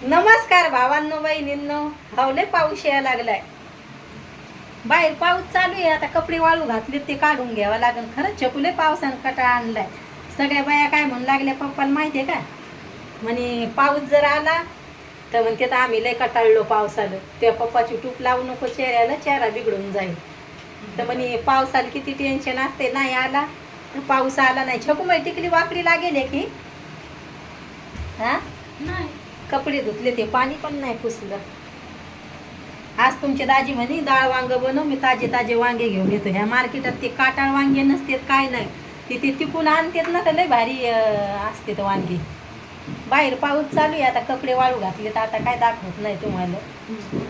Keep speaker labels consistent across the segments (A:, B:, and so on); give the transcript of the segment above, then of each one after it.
A: नमस्कार भावांनो बहिणींनो. हवले पाऊस यायला लागलाय. बाहेर पाऊस चालू आहे. आता कपडे वाळू घातले ते काढून घ्यावं लागेल. खरंच छकुले पावसानं कटाळा आणलाय. सगळ्या बाया काय म्हणू लागल्या पप्पाला माहितीये का, म्हणे पाऊस जर आला तर म्हणते तर आम्ही लय कटाळलो पावसानं. त्या पप्पाची टूप लावू नको चेहऱ्याला, चेहरा बिघडून जाईल. तर म्हणे पावसाला किती टेन्शन असते, नाही आला तर पाऊस आला नाही. छकू माहिती टिकली वाकडी लागेल की हा
B: नाही
A: कपडे धुतले ते पाणी पण नाही पुसलं. आज तुमचे दाजी म्हणे डाळ वांग बनव. मी ताजे ताजे वांगे घेऊन येतो. ह्या मार्केटात ते काटाळ वांगे नसतात काय नाही, ते तिकून आणतात ना तर लय भारी असते तर वांगे. बाहेर पाऊस चालू आहे. आता कपडे वाळू घातले तर आता काय दाखवत नाही तुम्हाला.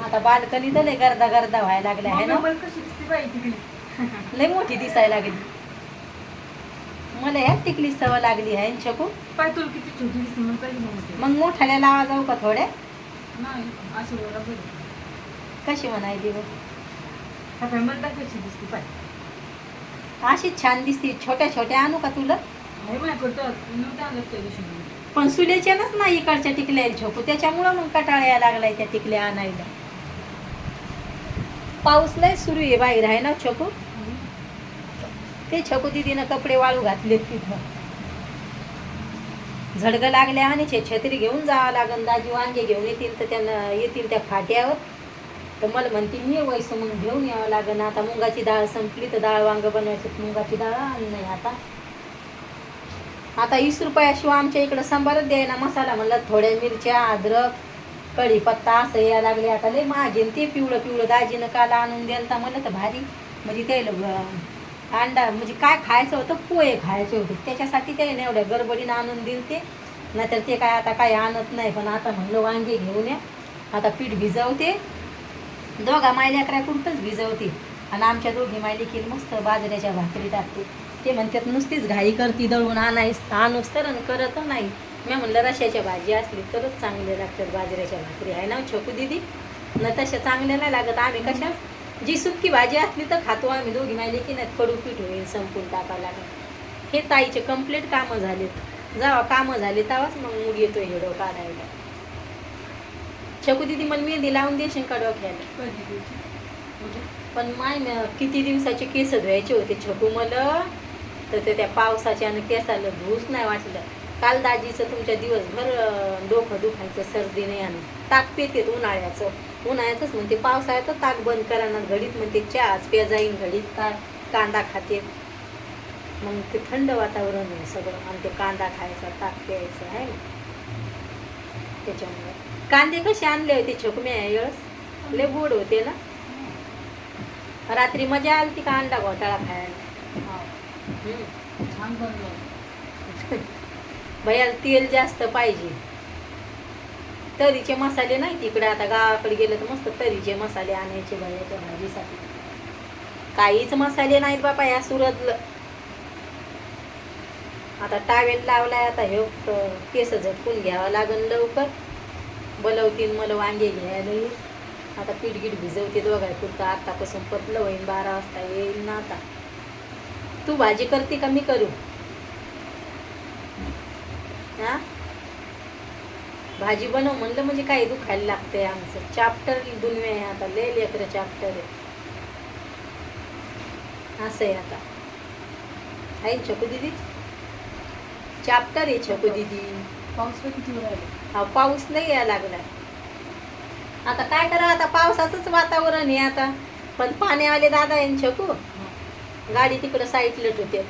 A: आता बाल्कनी तर लय गर्दा गर्दा व्हायला लागल्या आहे ना.
B: कशी दिसते बाई तिकडे
A: लय मोठी दिसायला लागली. मला ह्या टिकली सवय लागली आहे छकू.
B: पाय तुला किती छोटी दिसते मग काही नव्हते.
A: मग मोठ्याला लावा जाऊ का थोड्या.
B: नाही अशी बरोबर
A: कशी म्हणायची बघ.
B: सकाळी म्हणता कशी दिसते पाय.
A: अशीच छान दिसते. छोट्या छोट्या आणू का तुला.
B: हे माय करतो नव्हतं आलं त्या दिवशी
A: पण सुलेच्यानच नाही इकडच्या टिकल्या छोकू. त्याच्यामुळं मग कटाळा यायला लागलाय त्या टिकल्या आणायला. पाऊस लय सुरू आहे बाहेर आहे ना छोकू. ते छकू दिदीनं कपडे वाळू घातलेत तिथं. झडगं लागल्या आणि छत्री घेऊन जावं लागन. दाजी वांगे घेऊन येतील तर त्यांना येतील त्या फाट्यावर. तर मला म्हणते मी वैस मग घेऊन यावं लागन. आता मुगाची डाळ संपली तर डाळ वांग बनवायचं. मुगाची डाळ आणि नाही आता 20 रुपयाशिवाय आमच्या इकडं सांबारच द्यायला. मसाला म्हणला थोड्या मिरच्या अद्रक कढीपत्ता असं यायला लागले. आता लय महागे. ते पिवळं पिवळं दाजीनं काल आणून द्यायला तर मला तर भारी म्हणजे त्याला अंडा म्हणजे काय खायचं होतं, पोहे खायचे होते. त्याच्यासाठी त्याने एवढ्या गडबडीनं आणून दिल ते. नाहीतर ते काय आता काही आणत नाही. पण आता म्हणलं वांगे घेऊन या. आता पीठ भिजवते. दोघा मायल्याकरा कुठंच भिजवते. आणि आमच्या दोघी मायली की मस्त बाजऱ्याच्या भाकरी टाकते. ते म्हणतात नुसतीच घाई करती दळून आणूस तर आणि करत नाही. मी म्हणलं रश्याच्या भाजी असली तरच चांगले लागतात बाजऱ्याच्या भाकरी आहे ना छकू दिदी. न तशा चांगल्या नाही लागत. आम्ही कशा जी सुक्की भाजी असली तर खातो आम्ही दोघी मायली की नाही. कडू पीठ होईल संपून टाकावं लागेल. हे ताईचे कम्प्लीट कामं झालेत. जेव्हा कामं झाली तेव्हाच मग मूड येतोय हेडो काढायला. छकू दिदी मला मेहंदी लावून देशील का डोक्याला. पण किती दिवसाचे केस धुवायचे होते छकू मला. तर ते त्या पावसाच्यानं केसाला धूस नाही वाटलं. काल दाजीचं तुमच्या दिवसभर डोकं दुखायचं सर्दीने आणि ताक पिते उन्हाळ्याचंच म्हणते. पावसाळ्यात ताक बंद करायला घडीत म्हणते चहाच प्या जाईन घडीत कांदा खाते. मग ते थंड वातावरण आहे सगळं आणि ते कांदा खायचा ताक प्यायचं आहे ना. त्याच्यामुळे कांदे कसे आणले होते छकू मी वेळेस लय गोड होते ना. रात्री मजा आली ती का अंडा घोटाळा खायला.
B: छान बनलं
A: भैयाला तेल जास्त पाहिजे. तरीचे मसाले नाही तिकडे. आता गावाकडे गेले तर मस्त तरीचे मसाले आणायचे भैयाच्या भाजीसाठी. काहीच मसाले नाहीत बापा या सुरतला. आता टावेल लावलाय. आता हे केस झटकून घ्यावं लागन लवकर. बोलवतील मला वांगे घ्यायला. आता पीठ भिजवते दोघाय पुरतं. आतापासून पतलं होईन 12 वाजता येईल ना. आता तू भाजी करते का मी करू. हा भाजी बनव म्हणलं म्हणजे काही दुखायला लागतंय. आमचं चॅप्टर दुनिया आहे आता. लय लेकरं चॅप्टर आहे असं आहे आता. आहे छकू दिदी चॅप्टर आहे छकू दिदी.
B: पाऊस किती वेळ राहिला.
A: हा पाऊस नाही यायला लागलाय. आता काय करा. आता पावसाचंच वातावरण आहे आता. पण पाण्यावाले दादा आहे छकू. गाडी तिकडं साईडला ठेवते.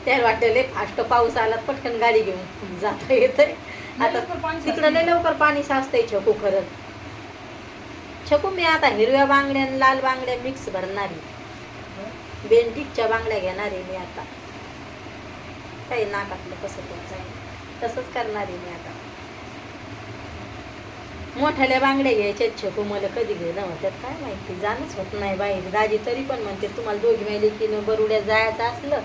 A: त्याला वाटलं फास्ट पाऊस आला पटकन गाडी घेऊन जाता येतंय. आता तिकडं लय लवकर पाणी साचतंय छकू. खरंच छकू मी आता हिरव्या बांगड्या आणि लाल बांगड्या मिक्स भरणार आहे. बेंटिकच्या बांगड्या घेणार आहे मी आता. काही नाकातलं कसं जाईल तसंच करणार आहे मी आता. मोठ्याल्या बांगड्या घ्यायच्या छकू. मला कधी घेणं होत्यात काय माहिती. जाणंच होत नाही बाहेर. दाजी तरी पण म्हणते तुम्हाला दोघी माहिती की बरुड्यात जायचं असलं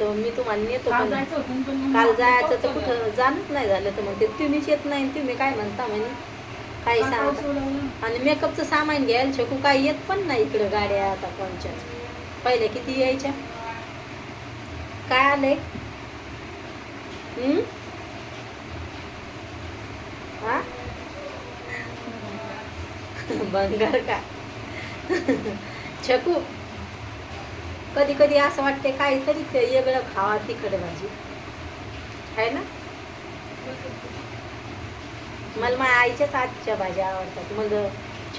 A: तर मी तुम्हाला नेतो. काल जायचं तर कुठं जाणंच नाही झालं. तर म्हणते तुम्हीच येत नाही. तुम्ही काय म्हणता म्हणे काही सांग. आणि मेकअपचं सामान घ्यायला छकू काही येत पण नाही इकडं गाड्या आता कोणच्या. पहिल्या किती यायच्या. काय आलंय हा भंगार का छकू कधी कधी असं वाटते काहीतरी ते वेगळं खावा तिखट भाजी आहे ना. मला माझ्या आईच्याच आजच्या भाज्या आवडतात. मग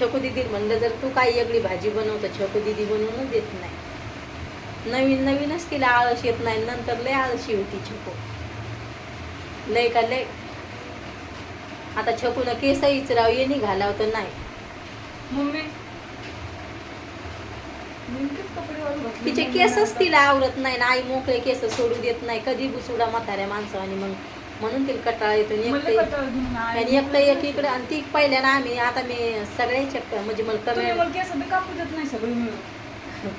A: छकू दिदी म्हणलं जर तू काही वेगळी भाजी बनवतं छकू दिदी बनवूनच देत नाही. नवीन नवीनच तिला आळस येत नाही. नंतर लय आळशी होती छकू लय का लय. आता छकून केसहीच राव येणी घालावं तर नाही.
B: मम्मी नेमकेच कपडे वाळू घातले.
A: तिचे केसच तिला आवडत नाही ना. आई मोकळे केस सोडू देत नाही. कधी बुसुडा म्हाताऱ्या माणसं आणि मग म्हणून तिला कटाळा येतो. आणि एकटं एक इकडं आणि ती पहिल्यानं आम्ही आता मी सगळ्याच्या म्हणजे मला कमी
B: कापू देत नाही सगळी मिळून.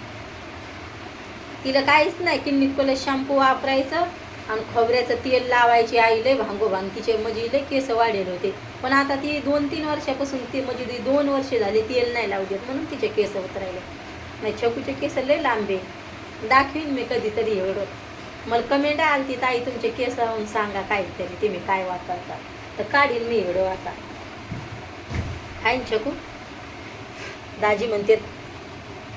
A: तिला काहीच नाही. किन्नीत पहिलं शॅम्पू वापरायचं आणि खोबऱ्याचं तेल लावायची. आई लय भांगोभांग तिचे म्हणजे लय केस वाढेल होते. पण आता ती 2-3 वर्षापासून ती म्हणजे ती 2 वर्ष झाली तेल नाही लावू देत म्हणून तिचे केस उतरायले. नाही छकूचे केस लय लांबे. दाखवीन मी कधीतरी एवढं. मला कमेंट आली ती ताई तुमचे केस लावून सांगा काहीतरी तुम्ही काय वापरता तर काढील मी एवढं आता. हाय छकू दाजी म्हणते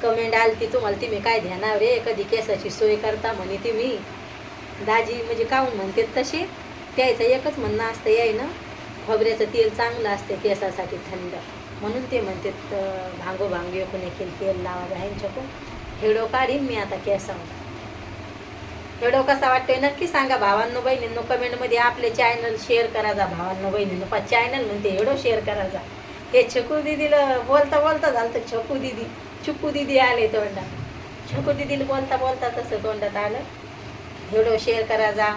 A: कमेंट आली ती तुम्हाला तुम्ही काय ध्यानावर रे कधी केसाची सोय करता म्हणे तुम्ही. दाजी म्हणजे काहून म्हणते तशी त्याचं एकच म्हणणं असतं याय ना खोबऱ्याचं तेल चांगलं असते केसासाठी थंड म्हणून ते म्हणते भांगोभांग एकूण एकील तेल लावा आहे छकू. हेडो काढीन मी आता केसावर. हेडो कसा वाटतोय नक्की सांगा भावांनो बहिणींनो कमेंटमध्ये. आपले चॅनल शेअर करायचा भावांनो बहिणींनो. पण चॅनल म्हणते हेडो शेअर करायचा. हे छकू दिदीला बोलता बोलता झालं तर छकू दिदी आले तोंडात. छकू दिदीला बोलता बोलता तसं तोंडात आलं. व्हिडिओ शेअर करायचा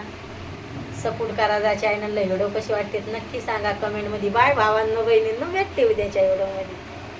A: सपोर्ट करायचा चॅनलला. व्हिडिओ कशी वाटते नक्की सांगा कमेंटमध्ये. बाय भावांनो बहिणींनो भेटते उद्याच्या व्हिडिओमध्ये.